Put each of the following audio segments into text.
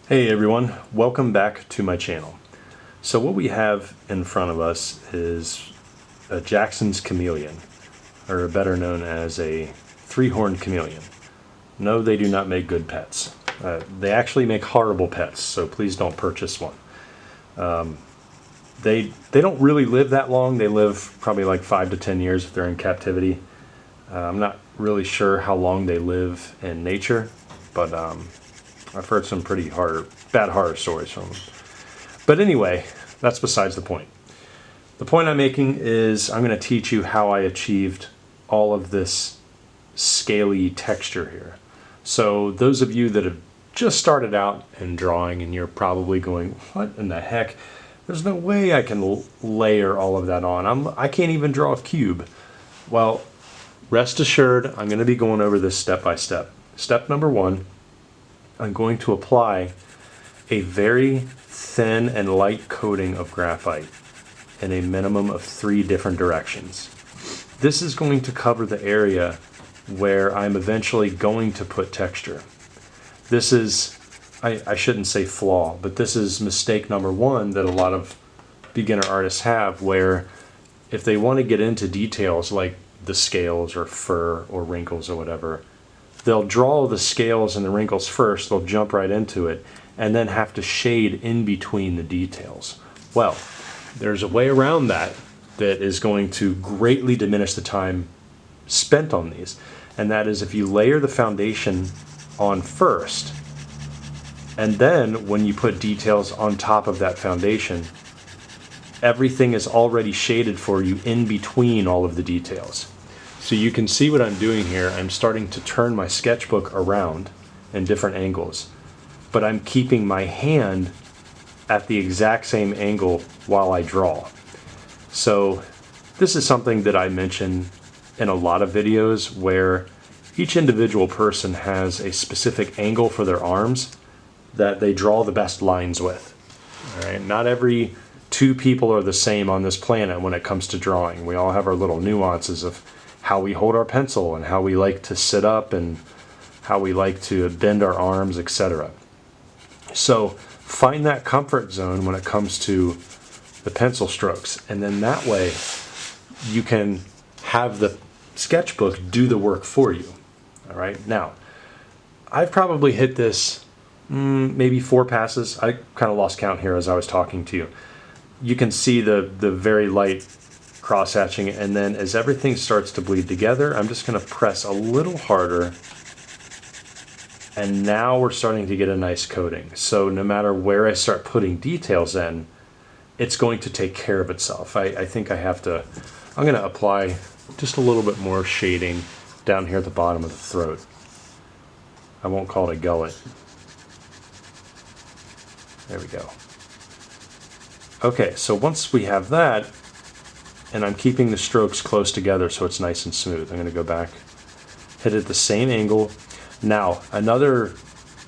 Hey everyone, welcome back to my channel. So what we have in front of us is a Jackson's chameleon, or better known as a three-horned chameleon. No, they do not make good pets. They actually make horrible pets, so please don't purchase one. They don't really live that long. They live probably like 5 to 10 years if they're in captivity. I'm not really sure how long they live in nature, but I've heard some pretty bad horror stories from them. But anyway, that's besides the point. The point I'm making is I'm going to teach you how I achieved all of this scaly texture here. So those of you that have just started out in drawing and you're probably going, what in the heck? There's no way I can layer all of that on. I can't even draw a cube. Well, rest assured, I'm going to be going over this step by step. Step number one, I'm going to apply a very thin and light coating of graphite in a minimum of 3 different directions. This is going to cover the area where I'm eventually going to put texture. This is, I shouldn't say flaw, but this is mistake number one that a lot of beginner artists have, where if they want to get into details like the scales or fur or wrinkles or whatever, they'll draw the scales and the wrinkles first, they'll jump right into it, and then have to shade in between the details. Well, there's a way around that that is going to greatly diminish the time spent on these, and that is if you layer the foundation on first, and then when you put details on top of that foundation, everything is already shaded for you in between all of the details. So you can see what I'm doing here. I'm starting to turn my sketchbook around in different angles, but I'm keeping my hand at the exact same angle while I draw. So this is something that I mention in a lot of videos, where each individual person has a specific angle for their arms that they draw the best lines with. All right? Not every 2 people are the same on this planet when it comes to drawing. We all have our little nuances of how we hold our pencil and how we like to sit up and how we like to bend our arms, etc. So find that comfort zone when it comes to the pencil strokes, and then that way you can have the sketchbook do the work for you. All right, now I've probably hit this maybe 4 passes. I kind of lost count here as I was talking to you. You can see the very light cross-hatching, and then as everything starts to bleed together, I'm just going to press a little harder, and now we're starting to get a nice coating. So no matter where I start putting details in, it's going to take care of itself. I think I'm going to apply just a little bit more shading down here at the bottom of the throat. I won't call it a gullet. There we go. Okay, so once we have that, and I'm keeping the strokes close together so it's nice and smooth, I'm going to go back, hit it at the same angle. Now, another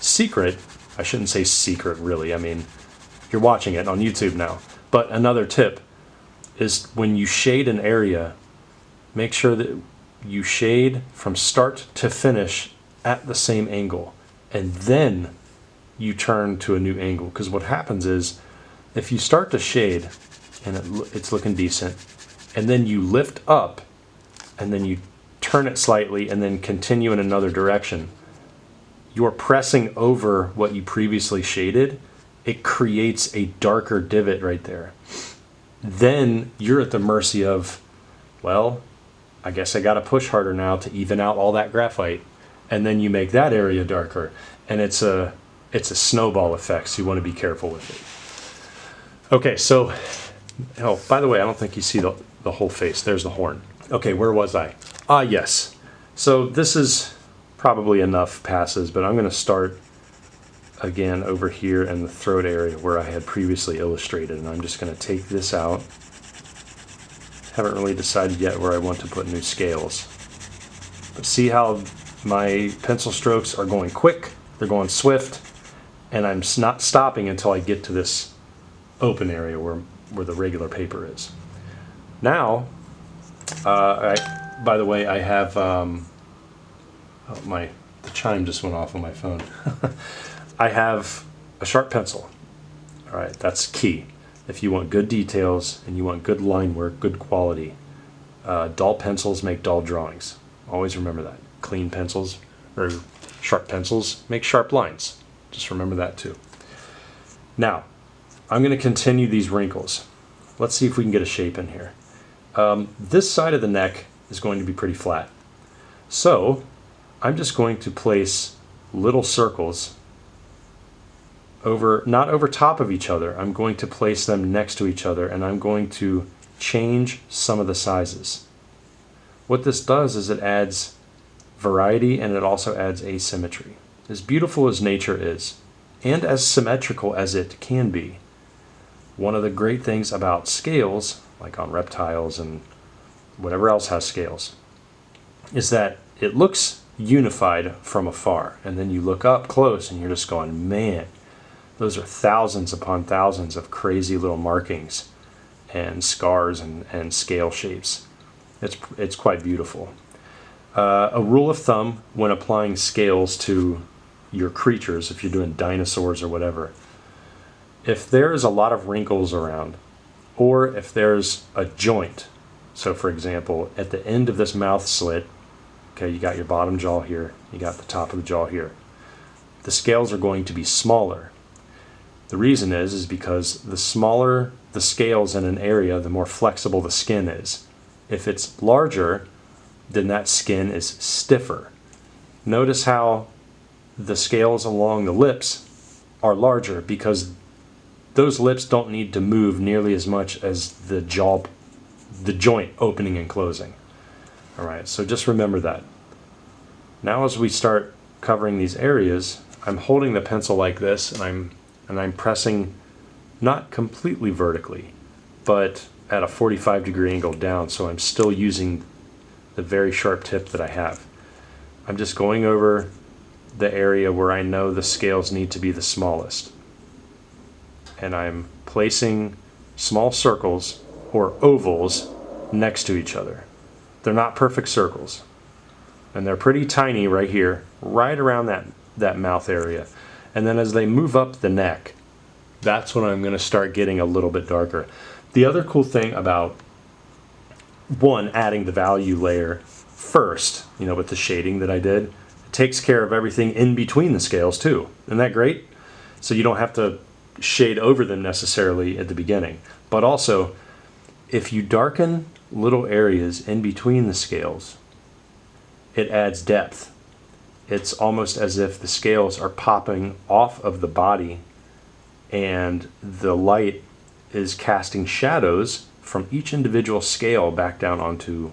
secret, I shouldn't say secret really, I mean, you're watching it on YouTube now, but another tip is when you shade an area, make sure that you shade from start to finish at the same angle, and then you turn to a new angle, because what happens is if you start to shade and it's looking decent, and then you lift up and then you turn it slightly and then continue in another direction, you're pressing over what you previously shaded. It creates a darker divot right there. Then you're at the mercy of, well, I guess I got to push harder now to even out all that graphite, and then you make that area darker, and it's a snowball effect, so you want to be careful with it. Okay, so, oh, by the way, I don't think you see the whole face. There's the horn. Okay, where was I? Ah, yes. So this is probably enough passes, but I'm going to start again over here in the throat area where I had previously illustrated, and I'm just going to take this out. Haven't really decided yet where I want to put new scales. But see how my pencil strokes are going quick, they're going swift, and I'm not stopping until I get to this open area where the regular paper is. Now, by the way, I have, the chime just went off on my phone. I have a sharp pencil. All right, that's key. If you want good details and you want good line work, good quality, dull pencils make dull drawings. Always remember that. Clean pencils or sharp pencils make sharp lines. Just remember that too. Now, I'm going to continue these wrinkles. Let's see if we can get a shape in here. This side of the neck is going to be pretty flat. So I'm just going to place little circles not over top of each other. I'm going to place them next to each other, and I'm going to change some of the sizes. What this does is it adds variety, and it also adds asymmetry. As beautiful as nature is, and as symmetrical as it can be, one of the great things about scales, like on reptiles and whatever else has scales, is that it looks unified from afar, and then you look up close and you're just going, man, those are thousands upon thousands of crazy little markings and scars and scale shapes. It's quite beautiful. A rule of thumb when applying scales to your creatures, if you're doing dinosaurs or whatever, if there is a lot of wrinkles around, or if there's a joint, so for example, at the end of this mouth slit, okay, you got your bottom jaw here, you got the top of the jaw here, the scales are going to be smaller. The reason is because the smaller the scales in an area, the more flexible the skin is. If it's larger, then that skin is stiffer. Notice how the scales along the lips are larger because those lips don't need to move nearly as much as the joint opening and closing. All right, so just remember that. Now as we start covering these areas, I'm holding the pencil like this, and I'm pressing not completely vertically, but at a 45-degree angle down, so I'm still using the very sharp tip that I have. I'm just going over the area where I know the scales need to be the smallest. And I'm placing small circles or ovals next to each other. They're not perfect circles. And they're pretty tiny right here, right around that mouth area. And then as they move up the neck, that's when I'm going to start getting a little bit darker. The other cool thing about, one, adding the value layer first, with the shading that I did, it takes care of everything in between the scales too. Isn't that great? So you don't have to shade over them necessarily at the beginning. But also, if you darken little areas in between the scales, it adds depth. It's almost as if the scales are popping off of the body and the light is casting shadows from each individual scale back down onto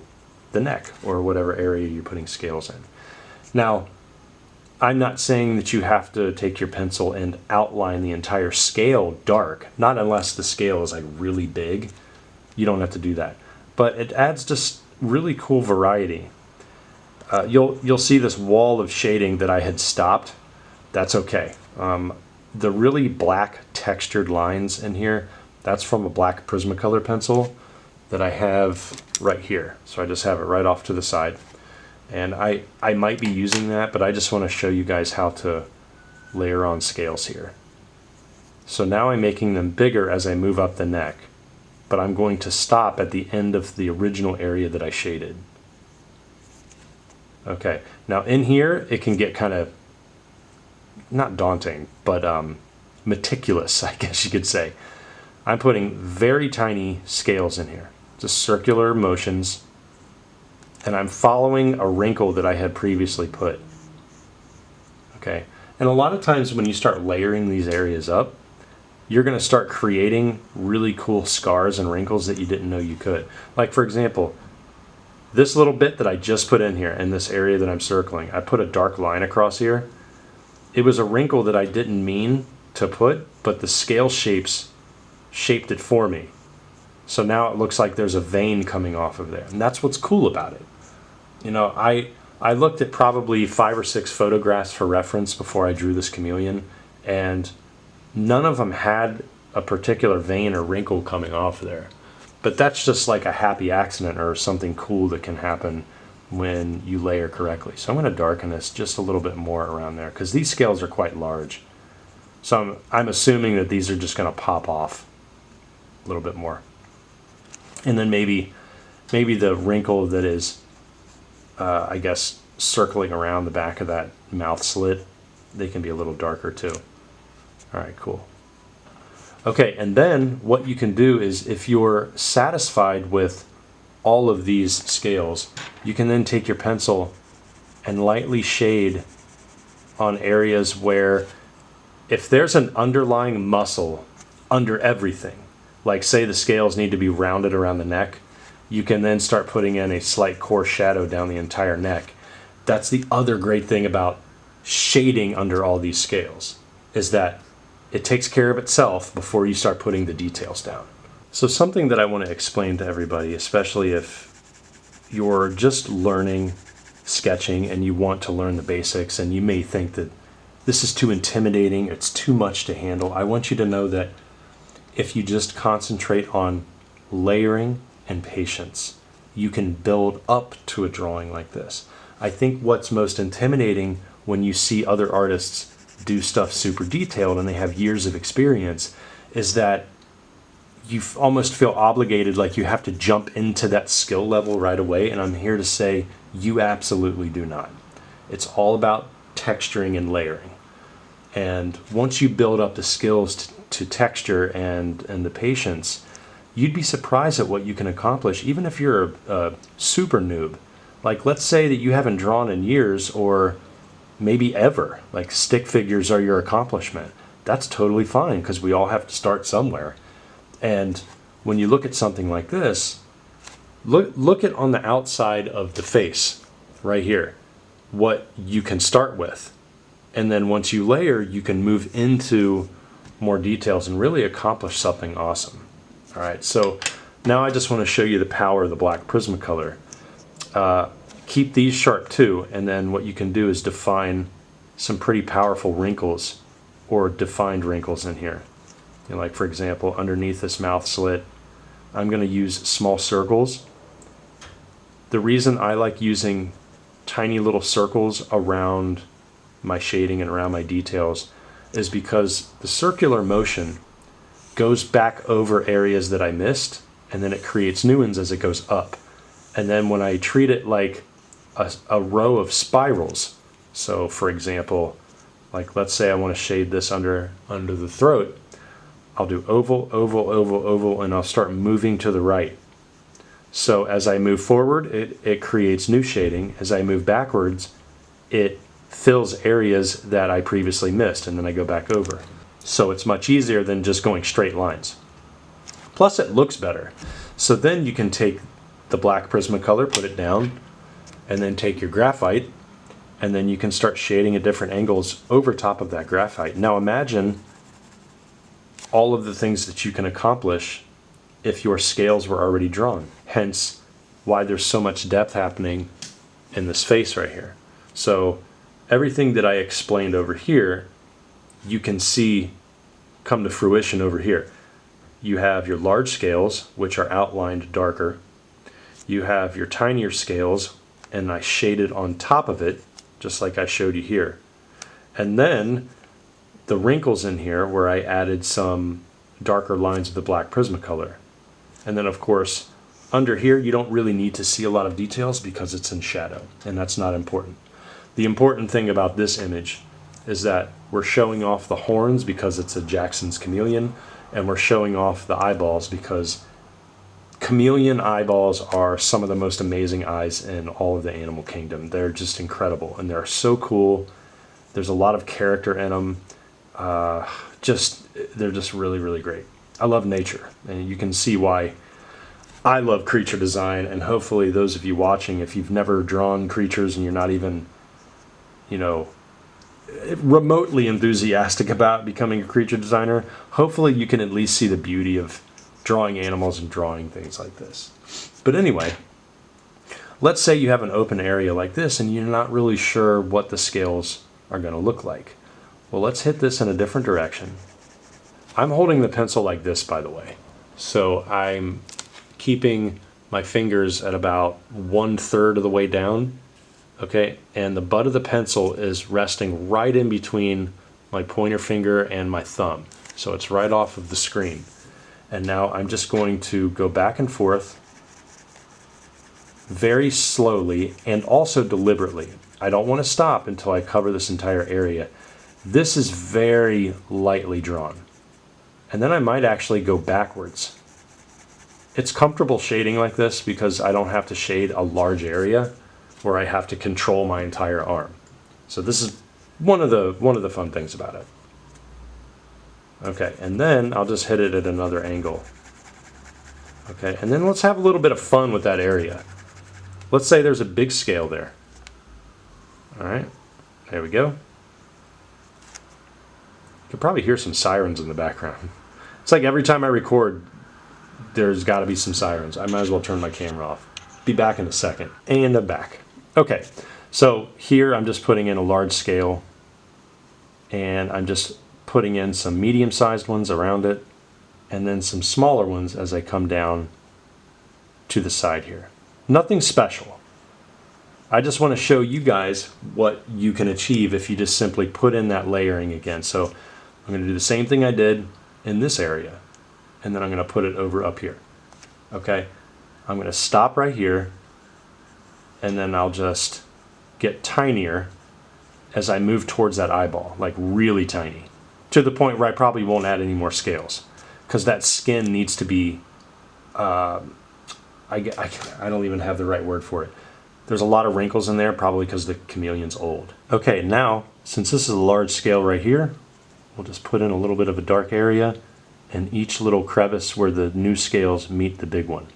the neck or whatever area you're putting scales in. Now, I'm not saying that you have to take your pencil and outline the entire scale dark, not unless the scale is like really big. You don't have to do that. But it adds just really cool variety. You'll see this wall of shading that I had stopped. That's okay. The really black textured lines in here, that's from a black Prismacolor pencil that I have right here. So I just have it right off to the side. And I might be using that, but I just want to show you guys how to layer on scales here. So now I'm making them bigger as I move up the neck, but I'm going to stop at the end of the original area that I shaded. Okay, now in here it can get kind of, not daunting, but meticulous, I guess you could say. I'm putting very tiny scales in here, just circular motions, and I'm following a wrinkle that I had previously put. Okay, and a lot of times when you start layering these areas up, you're going to start creating really cool scars and wrinkles that you didn't know you could. Like for example, this little bit that I just put in here in this area that I'm circling, I put a dark line across here. It was a wrinkle that I didn't mean to put, but the scale shaped it for me. So now it looks like there's a vein coming off of there. And that's what's cool about it. I looked at probably 5 or 6 photographs for reference before I drew this chameleon, and none of them had a particular vein or wrinkle coming off there. But that's just like a happy accident or something cool that can happen when you layer correctly. So I'm going to darken this just a little bit more around there because these scales are quite large. So I'm assuming that these are just going to pop off a little bit more. And then maybe the wrinkle that is, I guess, circling around the back of that mouth slit, they can be a little darker too. All right, cool. Okay, and then what you can do is, if you're satisfied with all of these scales, you can then take your pencil and lightly shade on areas where, if there's an underlying muscle under everything, like say the scales need to be rounded around the neck, you can then start putting in a slight coarse shadow down the entire neck. That's the other great thing about shading under all these scales, is that it takes care of itself before you start putting the details down. So something that I want to explain to everybody, especially if you're just learning sketching and you want to learn the basics and you may think that this is too intimidating, it's too much to handle, I want you to know that if you just concentrate on layering and patience, you can build up to a drawing like this. I think what's most intimidating when you see other artists do stuff super detailed and they have years of experience is that you almost feel obligated, like you have to jump into that skill level right away, and I'm here to say you absolutely do not. It's all about texturing and layering. And once you build up the skills to texture and the patience, you'd be surprised at what you can accomplish, even if you're a super noob. Like, let's say that you haven't drawn in years or maybe ever, like stick figures are your accomplishment. That's totally fine, because we all have to start somewhere. And when you look at something like this, look at on the outside of the face right here, what you can start with. And then once you layer, you can move into more details and really accomplish something awesome. All right, so now I just want to show you the power of the black Prismacolor. Keep these sharp too, and then what you can do is define some pretty powerful wrinkles or defined wrinkles in here. You know, like for example, underneath this mouth slit, I'm going to use small circles. The reason I like using tiny little circles around my shading and around my details is because the circular motion goes back over areas that I missed, and then it creates new ones as it goes up. And then when I treat it like a row of spirals, so for example, like let's say I want to shade this under the throat, I'll do oval, oval, oval, oval, and I'll start moving to the right. So as I move forward, it creates new shading. As I move backwards, it fills areas that I previously missed, and then I go back over. So it's much easier than just going straight lines. Plus it looks better. So then you can take the black Prismacolor, put it down, and then take your graphite, and then you can start shading at different angles over top of that graphite. Now imagine all of the things that you can accomplish if your scales were already drawn. Hence why there's so much depth happening in this face right here. So everything that I explained over here, you can see come to fruition over here. You have your large scales, which are outlined darker. You have your tinier scales, and I shaded on top of it, just like I showed you here. And then the wrinkles in here where I added some darker lines of the black Prismacolor. And then of course, under here you don't really need to see a lot of details because it's in shadow, and that's not important. The important thing about this image is that we're showing off the horns because it's a Jackson's chameleon, and we're showing off the eyeballs because chameleon eyeballs are some of the most amazing eyes in all of the animal kingdom. They're just incredible, and they're so cool. There's a lot of character in them. They're just really, really great. I love nature, and you can see why I love creature design, and hopefully those of you watching, if you've never drawn creatures and you're not even, you know, remotely enthusiastic about becoming a creature designer, hopefully you can at least see the beauty of drawing animals and drawing things like this. But anyway, let's say you have an open area like this and you're not really sure what the scales are going to look like. Well, let's hit this in a different direction. I'm holding the pencil like this, by the way. So I'm keeping my fingers at about 1/3 of the way down, okay? And the butt of the pencil is resting right in between my pointer finger and my thumb. So it's right off of the screen. And now I'm just going to go back and forth very slowly and also deliberately. I don't want to stop until I cover this entire area. This is very lightly drawn. And then I might actually go backwards. It's comfortable shading like this because I don't have to shade a large area where I have to control my entire arm. So this is one of the fun things about it. Okay, and then I'll just hit it at another angle. Okay, and then let's have a little bit of fun with that area. Let's say there's a big scale there. All right, there we go. You can probably hear some sirens in the background. It's like every time I record, there's got to be some sirens. I might as well turn my camera off. Be back in a second. And I'm back. Okay, so here I'm just putting in a large scale, and I'm just putting in some medium-sized ones around it, and then some smaller ones as I come down to the side here. Nothing special. I just want to show you guys what you can achieve if you just simply put in that layering again. So I'm going to do the same thing I did in this area, and then I'm going to put it over up here. Okay, I'm going to stop right here, and then I'll just get tinier as I move towards that eyeball, like really tiny, to the point where I probably won't add any more scales, because that skin needs to be, I don't even have the right word for it. There's a lot of wrinkles in there, probably because the chameleon's old. Okay, now, since this is a large scale right here, we'll just put in a little bit of a dark area in each little crevice where the new scales meet the big one,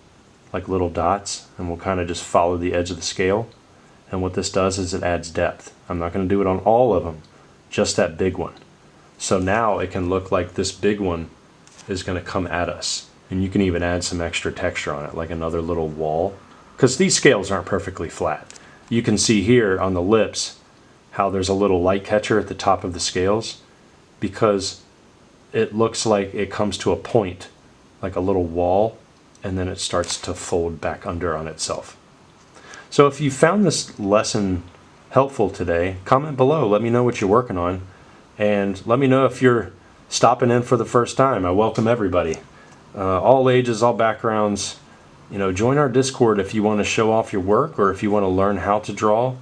like little dots, and we'll kind of just follow the edge of the scale. And what this does is it adds depth. I'm not going to do it on all of them, just that big one. So now it can look like this big one is going to come at us. And you can even add some extra texture on it, like another little wall. Because these scales aren't perfectly flat. You can see here on the lips how there's a little light catcher at the top of the scales, because it looks like it comes to a point, like a little wall, and then it starts to fold back under on itself. So if you found this lesson helpful today, comment below. Let me know what you're working on, and let me know if you're stopping in for the first time. I welcome everybody, all ages, all backgrounds. You know, join our Discord if you want to show off your work, or if you want to learn how to draw.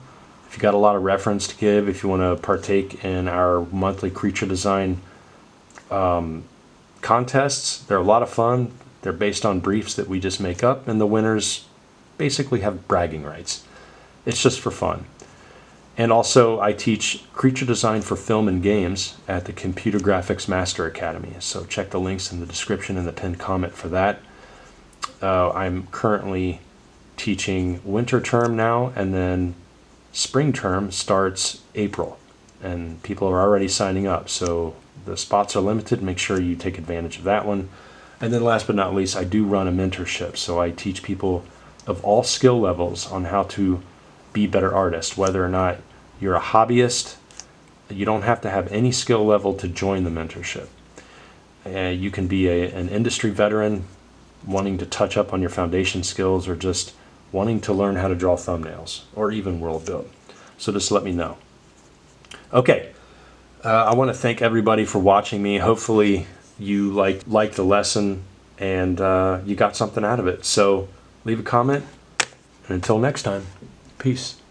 If you got a lot of reference to give, if you want to partake in our monthly creature design contests, they're a lot of fun. They're based on briefs that we just make up, and the winners basically have bragging rights. It's just for fun. And also, I teach creature design for film and games at the Computer Graphics Master Academy. So check the links in the description and the pinned comment for that. I'm currently teaching winter term now, and then spring term starts April, and people are already signing up. So the spots are limited. Make sure you take advantage of that one. And then last but not least, I do run a mentorship. So I teach people of all skill levels on how to be better artists, whether or not you're a hobbyist. You don't have to have any skill level to join the mentorship. You can be an industry veteran wanting to touch up on your foundation skills, or just wanting to learn how to draw thumbnails, or even world build. So just let me know. Okay, I want to thank everybody for watching me. Hopefully you liked the lesson, and you got something out of it. So leave a comment, and until next time, peace.